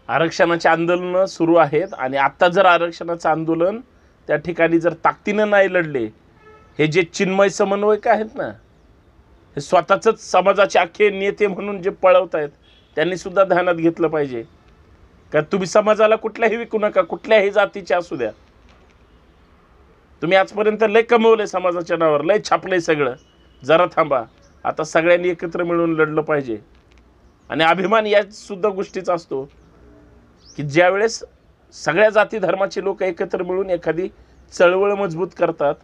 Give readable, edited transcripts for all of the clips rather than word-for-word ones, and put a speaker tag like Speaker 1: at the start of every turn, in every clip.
Speaker 1: आरक्षणाचे आंदोलन सुरू आहेत आणि आता जर आरक्षणाचं आंदोलन त्या ठिकाणी जर ताकदीनं नाही लढले, हे जे चिन्मय समन्वयक आहेत ना, हे स्वतःच समाजाचे अख्खे नेते म्हणून जे पळवत आहेत, त्यांनी सुद्धा ध्यानात घेतलं पाहिजे का तुम्ही समाजाला कुठल्याही विकू नका, कुठल्याही जातीचे असू द्या. तुम्ही आजपर्यंत लय कमवले समाजाच्या नावावर, लय छापलंय सगळं. जरा थांबा, आता सगळ्यांनी एकत्र मिळून लढलं पाहिजे. आणि अभिमान या सुद्धा गोष्टीचा असतो की ज्यावेळेस सगळ्या जाती धर्माचे लोक एकत्र मिळून एखादी चळवळ मजबूत करतात,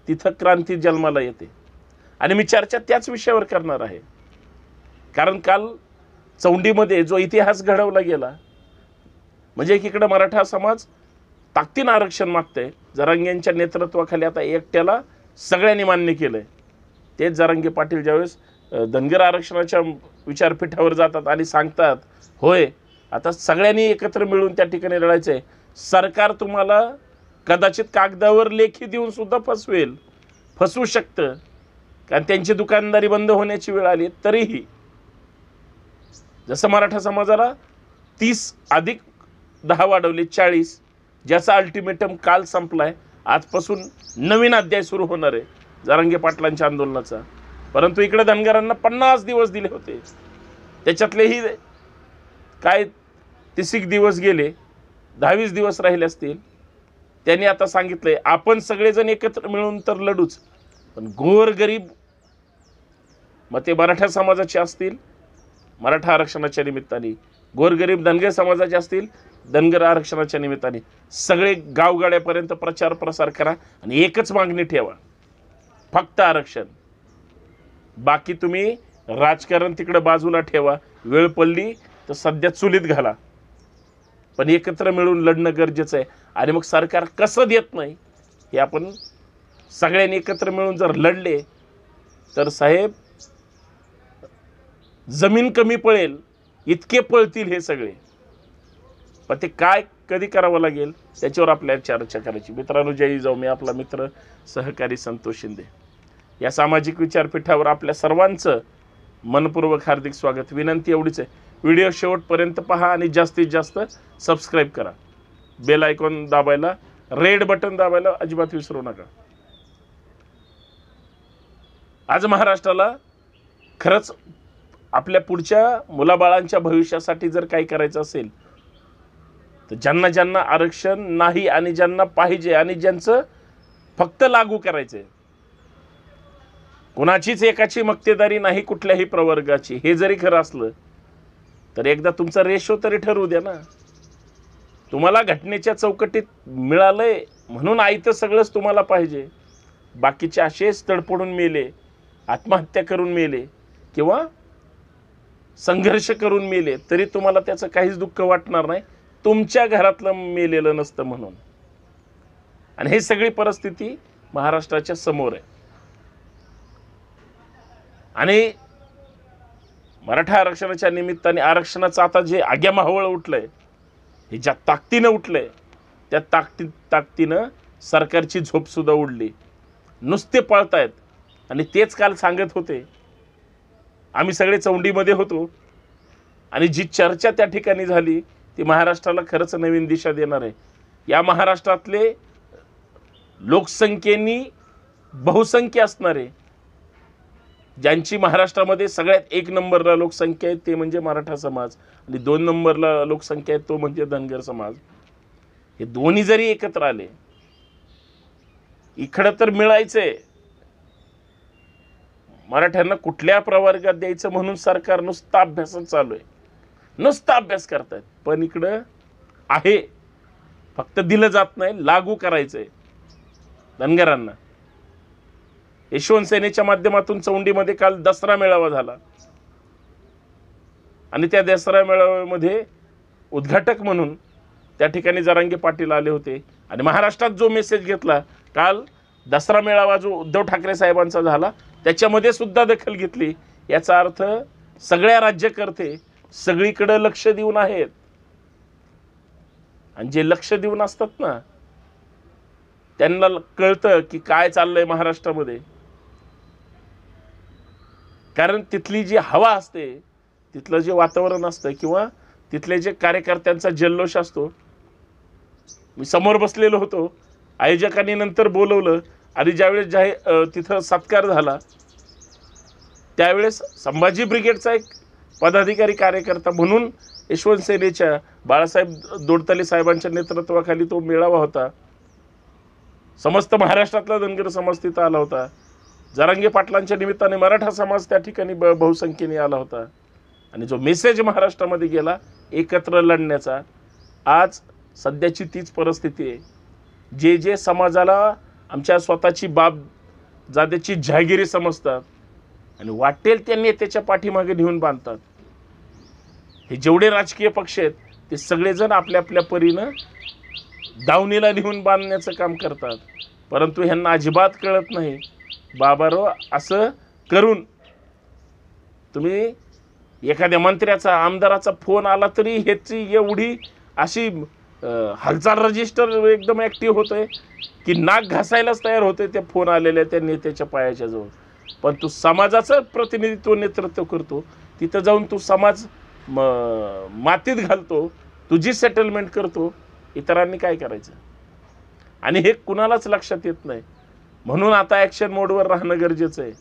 Speaker 1: तिथं क्रांती जन्माला येते. आणि मी चर्चा त्याच विषयावर करणार आहे. कारण काल चौंडीमध्ये जो इतिहास घडवला गेला, म्हणजे एकीकडे मराठा समाज ताकदीनं आरक्षण मागतंय, जरांगेंच्या नेतृत्वाखाली आता एकट्याला सगळ्यांनी मान्य केलंय. तेच जरांगे पाटील ज्यावेळेस धनगर आरक्षणाच्या विचारपीठावर जातात आणि सांगतात, होय आता सगळ्यांनी एकत्र मिळून त्या ठिकाणी लढायचंय, सरकार तुम्हाला कदाचित कागदावर लेखी देऊन सुद्धा फसवू शकतं, कारण त्यांची दुकानदारी बंद होण्याची वेळ आली. तरीही जसं मराठा समाजाला 30 अधिक 10 वाढवले 40, ज्याचा अल्टिमेटम काल संपलाय, आजपासून नवीन अध्याय सुरू होणार आहे जरांगे पाटलांच्या आंदोलनाचा. परंतु इकडे धनगरांना 50 दिवस दिले होते, त्याच्यातलेही काय 30 दिवस गेले, 10-20 दिवस राहिले असतील. त्यांनी आता सांगितलंय आपण सगळेजण एकत्र मिळून तर लढूच, पण गोरगरीब, मग ते मराठा समाजाचे असतील मराठा आरक्षणाच्या निमित्ताने, गोरगरीब धनगर समाजाचे असतील धनगर आरक्षणाच्या निमित्ताने, सगळे गावगाड्यापर्यंत प्रचार प्रसार करा आणि एकच मागणी ठेवा, फक्त आरक्षण. बाकी तुम्ही राजकारण तिकडे बाजूला ठेवा, वेळ पडली तर सध्या चुलीत घाला, पण एकत्र मिळून लढणं गरजेचं आहे. आणि मग सरकार कसं देत नाही हे आपण सगळ्यांनी एकत्र मिळून जर लढले तर साहेब, जमीन कमी पळेल इतके पळतील हे सगळे. पण ते काय कधी करावं लागेल त्याच्यावर आपल्याला चर्चा करायची. मित्रांनो, जय जाऊ. मी आपला मित्र सहकारी संतोष शिंदे. या सामाजिक विचारपीठावर आपल्या सर्वांचं मनपूर्वक हार्दिक स्वागत. विनंती एवढीच आहे, व्हिडिओ शेवटपर्यंत पहा आणि जास्तीत जास्त सबस्क्राईब करा. बेल आयकॉन दाबायला, रेड बटन दाबायला अजिबात विसरू नका. आज महाराष्ट्राला खरंच आपल्या पुढच्या मुलाबाळांच्या भविष्यासाठी जर काही करायचं असेल तर ज्यांना ज्यांना आरक्षण नाही आणि ज्यांना पाहिजे आणि ज्यांचं फक्त लागू करायचंय, कोणाचीच एकाची मक्तेदारी नाही कुठल्याही प्रवर्गाची, हे जरी खरं असलं तर एकदा तुमचा रेशो तरी ठरवू द्या ना. तुम्हाला घटनेच्या चौकटीत मिळालंय म्हणून आयतं सगळंच तुम्हाला पाहिजे. बाकीचे असेच तडपडून मेले, आत्महत्या करून मेले किंवा संघर्ष करून मेले तरी तुम्हाला त्याचं काहीच दुःख वाटणार नाही, तुमच्या घरातलं मेलेलं नसतं म्हणून. आणि ही सगळी परिस्थिती महाराष्ट्राच्या समोर आहे. आणि मराठा आरक्षणाच्या निमित्ताने आरक्षणाचं आता जे आग्या मावळ उठलंय, हे ज्या ताकदीनं उठलंय, त्या ताकदीनं सरकारची झोपसुद्धा उडली. नुसते पळतायत. आणि तेच काल सांगत होते, आम्ही सगळे चौंडीमध्ये होतो आणि जी चर्चा त्या ठिकाणी झाली ती महाराष्ट्राला खरंच नवीन दिशा देणार आहे. या महाराष्ट्रातले लोकसंख्येनी बहुसंख्य असणारे, ज्यांची महाराष्ट्रामध्ये सगळ्यात 1 नंबरला लोकसंख्या आहे ते म्हणजे मराठा समाज, आणि 2 नंबरला लोकसंख्या आहे तो म्हणजे धनगर समाज. हे दोन्ही जरी एकत्र आले, इकडं तर मिळायचंय, मराठ्यांना कुठल्या प्रवर्गात द्यायचं म्हणून सरकार नुसता अभ्यासच चालू आहे, नुसता अभ्यास करतायत. पण इकडं आहे, फक्त दिलं जात नाही, लागू करायचंय धनगरांना. यशवंत सेनेच्या माध्यमातून चौंडीमध्ये काल दसरा मेळावा झाला आणि त्या दसरा मेळाव्यामध्ये उद्घाटक म्हणून त्या ठिकाणी जरांगे पाटील आले होते. आणि महाराष्ट्रात जो मेसेज घेतला काल, दसरा मेळावा जो उद्धव ठाकरे साहेबांचा झाला त्याच्यामध्ये सुद्धा दखल घेतली. याचा अर्थ सगळ्या राज्यकर्ते सगळीकडे लक्ष देऊन आहेत. आणि जे लक्ष देऊन असतात ना, त्यांना कळतं की काय चाललंय महाराष्ट्रामध्ये. कारण तिथली जी हवा असते, तिथलं जे वातावरण असतं किंवा तिथले जे कार्यकर्त्यांचा जल्लोष असतो, मी समोर बसलेलो होतो, आयोजकांनी नंतर बोलवलं आणि ज्यावेळेस तिथं सत्कार झाला त्यावेळेस संभाजी ब्रिगेडचा एक पदाधिकारी कार्यकर्ता म्हणून यशवंत सेनेच्या बाळासाहेब दोडतले साहेबांच्या नेतृत्वाखाली तो मेळावा होता. समस्त महाराष्ट्रातला धनगर समाज तिथं आला होता. जरांगे पाटलांच्या निमित्ताने मराठा समाज त्या ठिकाणी बहुसंख्येने आला होता. आणि जो मेसेज महाराष्ट्रामध्ये गेला एकत्र लढण्याचा, आज सध्याची तीच परिस्थिती आहे. जे समाजाला आमच्या स्वतःची बाप जादेची जहागिरी समजतात आणि वाटेल त्या नेत्याच्या पाठीमागे नेऊन बांधतात. हे जेवढे राजकीय पक्ष आहेत ते सगळेजण आपल्या आपल्या परीनं दावणीला नेऊन बांधण्याचं काम करतात. परंतु ह्यांना अजिबात कळत नाही, बाबारो असं करून तुम्ही एखाद्या मंत्र्याचा आमदाराचा फोन आला तरी ह्याची एवढी अशी हालचाल रजिस्टर एकदम ॲक्टिव्ह होतोय की नाक घासायलाच तयार होते त्या फोन आलेल्या त्या नेत्याच्या पायाच्या जवळ. पण तू समाजाचं प्रतिनिधित्व नेतृत्व करतो, तिथं जाऊन तू समाज मातीत घालतो, तुझी सेटलमेंट करतो, इतरांनी काय करायचं? आणि हे कुणालाच लक्षात येत नाही. म्हणून आता ॲक्शन मोडवर राहणं गरजेचं आहे.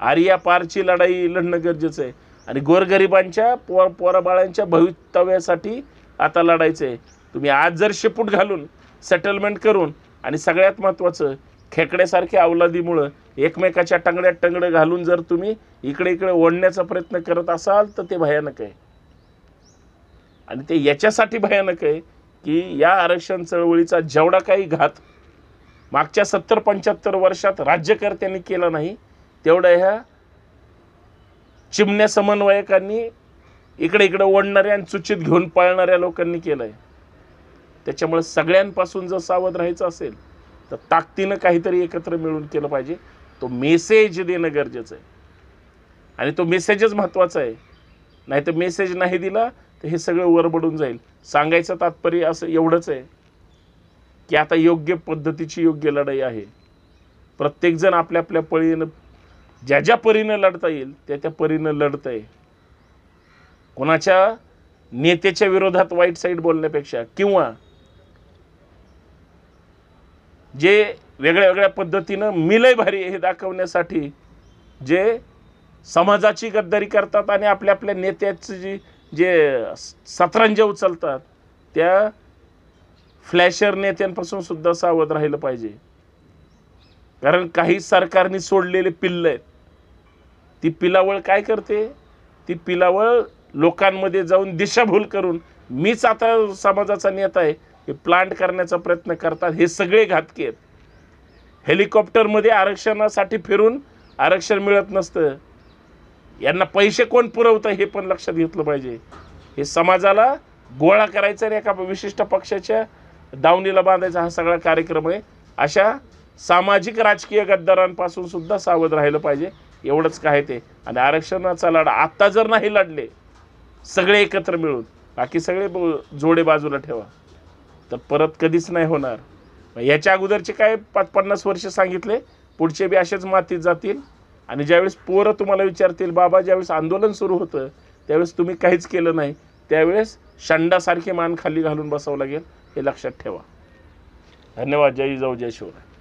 Speaker 1: आर्या पारची लढाई लढणं गरजेचं आहे आणि गोरगरिबांच्या पोराबाळांच्या भवितव्यासाठी आता लढायचं आहे. तुम्ही आज जर शेपूट घालून सेटलमेंट करून आणि सगळ्यात महत्त्वाचं खेकड्यासारख्या अवलादीमुळं एकमेकाच्या टंगड्यात टंगडं घालून जर तुम्ही इकडे इकडे ओढण्याचा प्रयत्न करत असाल तर ते भयानक आहे. आणि ते याच्यासाठी भयानक आहे की या आरक्षण चळवळीचा जेवढा काही घात मागच्या 70-75 वर्षात राज्यकर्त्यांनी केला नाही, तेवढा ह्या चिमण्या समन्वयकांनी इकडे इकडे ओढणाऱ्या आणि चुचित घेऊन पळणाऱ्या लोकांनी केलं आहे. त्याच्यामुळे सगळ्यांपासून जर सावध राहायचं असेल तर ताकदीनं काहीतरी एकत्र मिळून केलं पाहिजे. तो मेसेज देणं गरजेचं आहे आणि तो मेसेजच महत्त्वाचा आहे. नाही तर मेसेज नाही दिला तर हे सगळं वरबडून जाईल. सांगायचं तात्पर्य असं एवढंच आहे की आता योग्य पद्धतीची योग्य लढाई आहे. प्रत्येकजण आपल्या आपल्या परीनं ज्या ज्या परीनं लढता येईल त्या त्या परीनं लढत आहे. कोणाच्या नेत्याच्या विरोधात वाईट साईड बोलण्यापेक्षा किंवा जे वेगळ्या वेगळ्या पद्धतीनं मी लय भारी हे दाखवण्यासाठी जे समाजाची गद्दारी करतात आणि आपल्या आपल्या नेत्याची जे सतरंज उचलतात त्या फ्लॅशर नेत्यांपासून सुद्धा सावध राहिलं पाहिजे. कारण काही सरकारने सोडलेले पिल्लं आहेत. ती पिलावळ काय करते? ती पिलावळ लोकांमध्ये जाऊन दिशाभूल करून मीच आता समाजाचा नेता आहे हे प्लांट करण्याचा प्रयत्न करतात. हे सगळे घातकी आहेत. हेलिकॉप्टरमध्ये आरक्षणासाठी फिरून आरक्षण मिळत नसतं. यांना पैसे कोण पुरवतं हे पण लक्षात घेतलं पाहिजे. हे समाजाला गोळा करायचा आणि एका विशिष्ट पक्षाच्या दावणीला बांधायचा हा सगळा कार्यक्रम आहे. अशा सामाजिक राजकीय गद्दारांपासून सुद्धा सावध राहिलं पाहिजे. एवढंच काय ते. आणि आरक्षणाचा लढा आत्ता जर नाही लढले सगळे एकत्र मिळून, बाकी सगळे जोडे बाजूला ठेवा, तर परत कधीच नाही होणार. याच्या अगोदरचे काय 50 वर्ष सांगितले, पुढचे बी असेच मातीत जातील. आणि ज्यावेळेस पोरं तुम्हाला विचारतील बाबा ज्यावेळेस आंदोलन सुरू होतं त्यावेळेस तुम्ही काहीच केलं नाही, त्यावेळेस शंडासारखे मान खाली घालून बसावं लागेल, हे लक्षात ठेवा. धन्यवाद. जय जिजाऊ जय शिवराय.